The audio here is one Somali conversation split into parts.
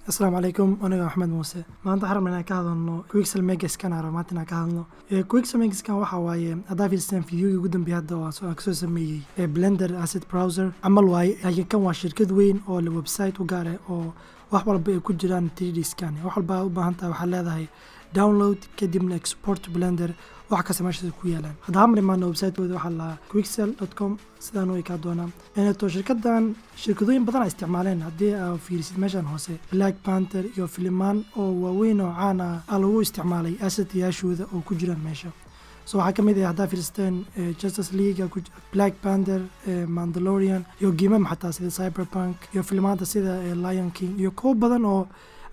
السلام عليكم، أنا أحمد موسى. maanta waxaan rabnaa ka hadalno Quixel Mega Scanner maanta inaan ka hadalno. Quixel Mega Scanner waxa waaye hadaa fiirsan fiidiyowgii ugu dambeeyay hadda waan soo sameeyay Blender Asset Browser camal waaye laakiin kan waa shirkad weyn oo leh website u gaar ah oo wax walba ay ku jiraan 3D scan wax walba u baahan tahay waxaa leedahay download kadibna export Blender wax kasta meesha ku yaalaan. Hadda hamri maana website-kooda waxaa la quixel.com sidaan way ka doonaan inay shirkadan shirkadooyin badan ay isticmaaleen haddii aad fiirisid meeshan hoose Black Panther iyo Filmaan oo waaweyn oo caan ah lagu isticmaalay asset-yaashooda oo ku jiraan meesha. So waxaa kamid ah haddaa fiirsteen Justice League, Black Panther, Mandalorian iyo game xataa sida Cyberpunk iyo filmaanta sida Lion King iyo kuwo badan oo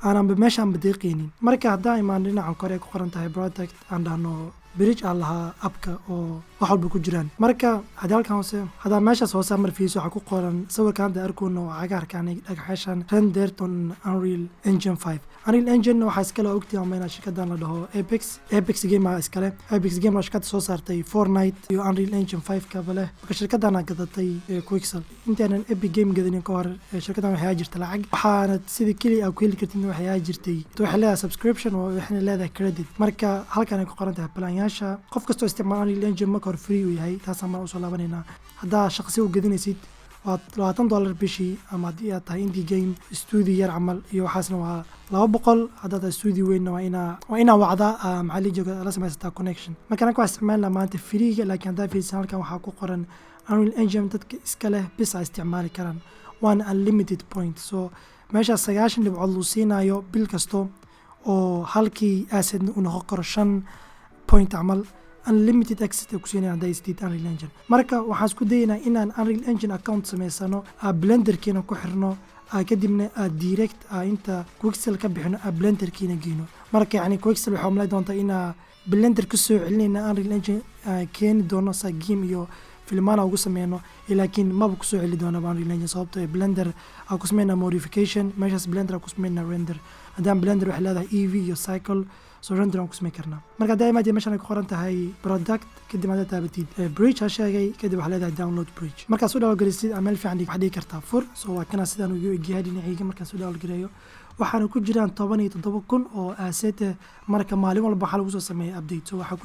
aanan meeshaan badeeqaynin. Marka haddaa imaan dhinacan kore ku qoran tahay product aan dhahno bridge aan lahaa abka oo wax walba ku jiraan. Marka haddii halkan hoose haddaa meeshaas hoose mar fiiriso waxaa ku qoran sawirkan hadda arkoono oo cagaarkan dhagaxashan rendered on Unreal Engine 5. Unreal Engine waxaa iskale ogtihiin ama inaa shirkadan la dhaho Apex Game iskale. Apex Game waa shirkad soo saartay Fortnite iyo Unreal Engine 5 kaba leh. Marka shirkadan gadatay Quixel. Intaanan Epic Game gadanin ka hor shirkadan waxay jirta lacag waxaana sidii kaliya aad ku heli kartid waxay jirtay waxay leedahay subscription oo waxay leedahay credit. Marka halkan ay ku qoran tahay plan qof kastoo isticmaala Unreal Engine marka hore free uu yahay taas ama usoo laabanayna haddaa shaqsi u gadinaysid waa $20 bishii ama haddii aad tahay indie game studio yar camal iyo waxaasna waa $200 haddaad tahay studio weynna waa inaa wacdaa maxaa la jooga la samaysataa connection. Marka anaka waa isticmaalnaa maanta freega laakiin haddaa fiirsan halkan waxaa ku qoran Unreal Engine dadka iska leh bis ay isticmaali karaan waana unlimited point. So meeshaas 90 dhibcood luu siinayo bil kasto oo halkii asset u noqon karo 5 point عمل unlimited access ku siinayaan hadday isdiid Unreal Engine. Marka waxaan isku dayaynaa inaan Unreal Engine account samaysano Blenderkiina ku xirno kadibna direct inta Quixel ka bixino Blenderkiina geyno. Marka yani Quixel waxaa umaleyn doontaa inaa Blender ku soo celinayna Unreal Engine keeni doono sa game iyo filmaana ugu sameyno laakiin maba ku soo celi doona Unreal Engine sababtoo Blender ku sameynaa modification meeshaas Blender ku sameynaa render. haddaan Blender waxay leedahay EV iyo cycle soo render ku sameyn karnaa. Marka daaima meeshan ay ku qoran tahay product kadib aad taabatid bridge sheegay kadib waxaa leedahay download bridge. Marka soo download meel fiican dhigi kartaa fur soo waa kana sidaan ugu egyahay dhinacayga marka soo download gareeyo waxaana ku jiraan 17,000 oo asset marka maalin walba waxa lagu soo sameeyay update. So waxaa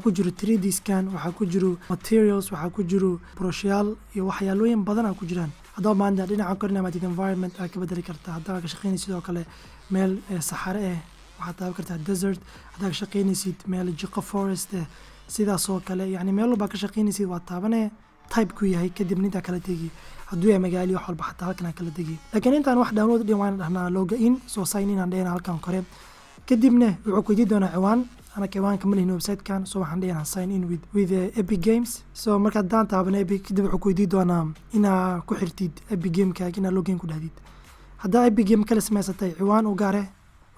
ku jiro 3D scan, waxaa ku jiro materials, waxaa ku jiro brushyal iyo waxyaalooyin badan ku jiraan. haddaba maanta dhinaca korna maadid environment ka bedeli kartaa haddaa ka shaqeynaysid sidoo kale meel saxare waxaad taaban kartaa desert haddaa ka shaqeynaysid meel jiqo forest sidaas oo kale yani meel walba ka shaqeynaysid waa taabanee type ku yahay kadib inta kala tagi hadduu yahay magaalo wax walba xataa halkan kala tagi. Laakiin intaan wax download dhigan waan dhahnaa login soo sign in aan dheena halkan kore kadibna wuxuu ku jidi doonaa ciwaan ana ciwaan ka malin website kan soo waxaan dheena sign in with Epic Games. So marka daan taaban Epic kadib wuxuu ku jidi doonaa inaa ku xirtid Epic Game ka inaa login ku dhahdid. haddaa Epic Game kala samaysatay ciwaan u gaar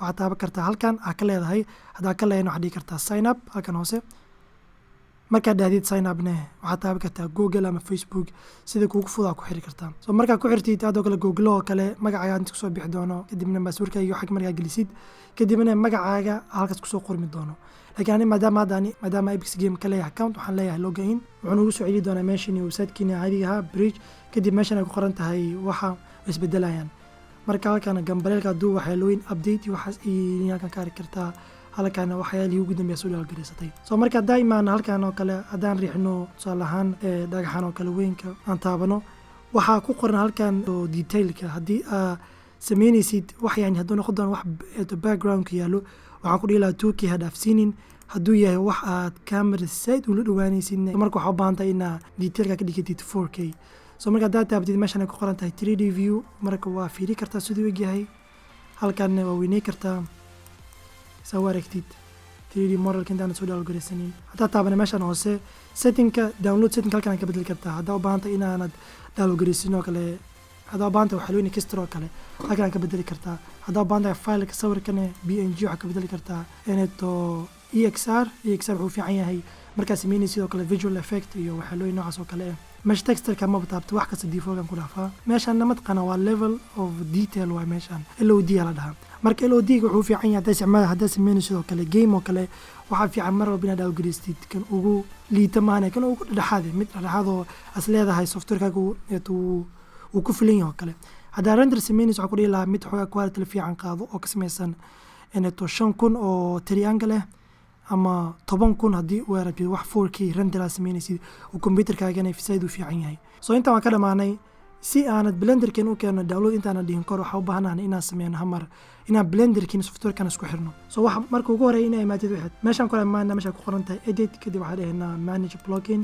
waxaad taaban kartaa halkan ka leedahay haddaa ka leeyahay waxaad dhigi kartaa sign up halkan hoose. markaad dhahdid sign up waxaad taaban kartaa Google ama Facebook sida kuugu fudaa ku xiri kartaa. So markaad ku xirtid adoo kale Google oo kale magacaaga inta soo bixi doono kadibna passwordkaaga iyo xag markaa gelisid kadibna magacaaga halkaas ku soo qormi doono. laakiin ani maadaama Epic Game ka leeyahay account waxaan leeyahay login wuxuu nagu soo celi doonaa meeshan website-kiina caadiga ah bridge kadib meeshan ay ku qoran tahay waxa isbedelayaan. marka halkan gambaleelka duu waxay looyin update waxaas halkan ka arki kartaa halkan waxyaalihi ugu dambeeyay soo dhaalgareysatay. So marka daa'iman halkan oo kale hadaan riixno tusaale ahaan dhagaxan oo kale weynka aan taabano waxaa ku qoran halkan oo detailka haddii aad sameynaysid wax yani hadduu noqon doono wax background ka yaalo waxaan ku dhihi lahaa 2K hadhaafsiinin hadduu yahay wax aad camera side ula dhawaanaysid marka waxaa u baahan tahay inaad detailka ka dhigtid 4K. So marka haddaad taabatid meeshan ay ku qoran tahay 3D view marka waa fiiri kartaa siduu egyahay halkan waa weynay kartaa soo aragtid 3D model intaan soo download gareysanin. haddaa taabana meeshan hoose settingka download setting halkan ka bedeli kartaa haddaa u baahan tahay inaanad download gareysin oo kale haddaa u baahan tahay waxaa loo extra oo kale halkan ka bedeli kartaa haddaa u baahan tahay fileka sawirkan PNG waxaa ka bedeli kartaa inato EXR wuxuu fiican yahay markaa sameynaysid sidoo kale visual effect iyo waxaa loo noocaas oo kale meesha texture ma taabto wax kasta default ku dhaafaa. meeshan namadqana waa level of detail waa meeshan LOD la dhahaa. marka LOD wuxuu fiican yahay haddaa sameynaysid sidoo kale game oo kale waxaa fiican mar walba inaad downgrade kan ugu liita maana kan ugu dhexaad mid dhexaad oo as leedahay software-kaaga uu ku filan yahay oo kale haddaa render sameynayso waxaa ku dhihi lahaa mid xoogaa quality fiican qaado oo ka samaysan inato 5,000 oo triangle ah ama 10,000 haddii uu rabtid wax 4K render sameynaysid oo computerkaagana fisayd u fiican yahay. So inta waan ka dhamaanay si aanad blenderkan u keeno download intaan dhihin kor waxa u baahanahay inaan sameeyno hamar inaan blenderkan softwarekan isku xirno. So waxa marka ugu horeeyay inay imaatid waxaad meeshan kale maana meesha ku qoran tahay edit kadib waxa dhahnaa manage plugin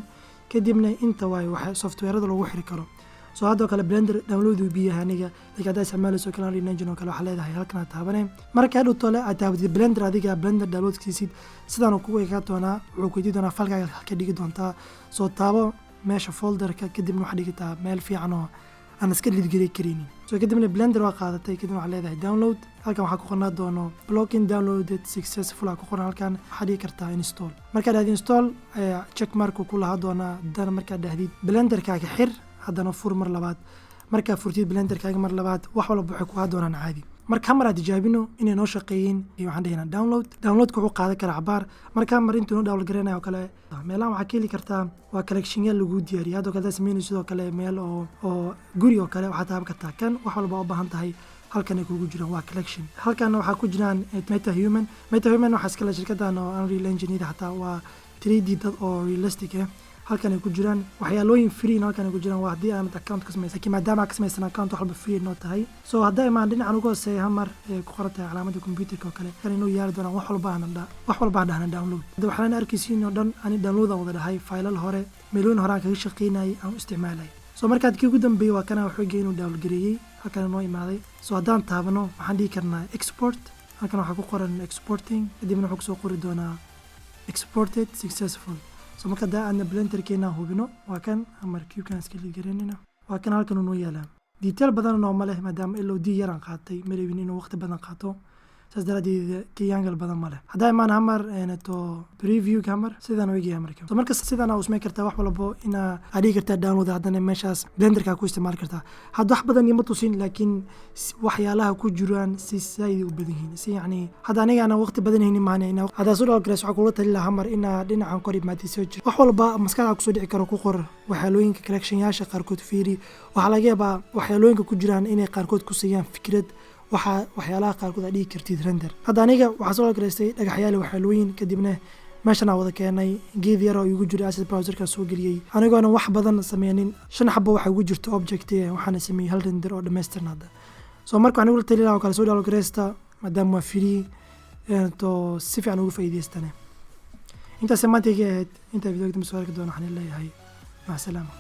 kadibna inta waxa softwareda lagu xiri karo. So hadda kale blender download u biyaha aniga dadka isticmaalayso kala engine oo kale waxa leedahay halkan taabanay marka aad u tole aad taabtid blender adiga blender download kiisid sidaan ku eega doona wuxuu ku diidona falkaaga ka dhigi doonta. So taabo meesha folderka kadibna waxa dhigtaa meel fiican oo aan iska dhigay karin. So kadibna blender waa qaadatay kadibna waxa leedahay download halkan waxa ku qornaa doono plugin downloaded successful ku qoran halkan waxa dhigi kartaa install. Marka aad install check mark ku lahaa doona dan marka dhahdid blender kaaga xir haddana fur mar labaad marka furtid blender kaaga mar labaad wax walba waxay ku hadoonaan caadi. marka mar aad tijaabino inay noo shaqeeyeen waxaan dhahaynaa download ku qaada kara cabaar marka mar intuu download gareenayo kale meelaha waxa keli kartaa waa collection lagu diyaariyay hadoo kale sameeyay sidoo kale meel oo guri oo kale waxa taab kartaa kan wax walba u baahan tahay halkan ay kugu jiraan waa collection halkan waxa ku jiraan MetaHuman waxa iska la shirkaddan oo Unreal Engine hataa waa 3D dad oo realistic ah halkan ay ku jiraan waxyaalooyin free halkan ay ku jiraan waa hadii aan account ka sameeyay laakiin maadaama ka sameeysan account wax walba free noo tahay soo haday ma dhinacan ugu hooseeyo hamar ku qortay calaamada computerka oo kale kan inuu yaar doona wax walba dhahna download waxaan arkaysiin oo dhan ani download wada dhahay file hore meeloon hore ka shaqeynay aan isticmaalay soo markaad kii ugu dambeeyay waa kana wuxuu geeyay inuu download gareeyay halkan noo imaaday soo hadaan taabano waxaan dhigi karnaa export halkan waxa ku qoran exporting kadibna wuxuu soo qori doonaa exported successful. So marka aan blender keena hubino waa kan amarkii kan iska ligareynina waa kan halkan uu yeelaa detail badan oo ma leh maadaama LOD yaran qaatay mareebin inuu waqti badan qaato saas daraadeed triangle badan ma leh haday maan hamar to preview camera sidaan weegi amarka so marka sidaan u sameey kartaa wax walba ina adii kartaa download hadana meeshaas blenderka ku isticmaal kartaa had wax badan ima tusin laakiin waxyaalaha ku jiraan si saayid u badan yihiin si yani hada aniga ana waqti badan haynin maana hada soo dhagreys waxa kula tali lahaa hamar ina dhinacan qori maadisoo jir wax walba maskaxda ku soo dhici karo ku qor waxyaalooyinka collection yaasha qaarkood fiiri waxa laga yaabaa waxyaalooyinka ku jiraan inay qaarkood ku siiyaan fikrad waxyaalaha qaarkood aad dhigi kartid render hadda aniga waxa soo gareystay dhagaxyaal waxyaalooyin kadibna meeshana wada keenay geed yar oo igu jira asset browserka soo galiyay anigoona wax badan sameeynin 5 xabo waxa ugu jirto object waxaan sameeyay hal render oo dhameystirnaada soo marka anigu taliilaa kala soo dhalo gareysta maadaama free to si fiican ugu faa'iideystana inta samaantigeed inta video dib soo arki doona waxaan leeyahay ma salaama.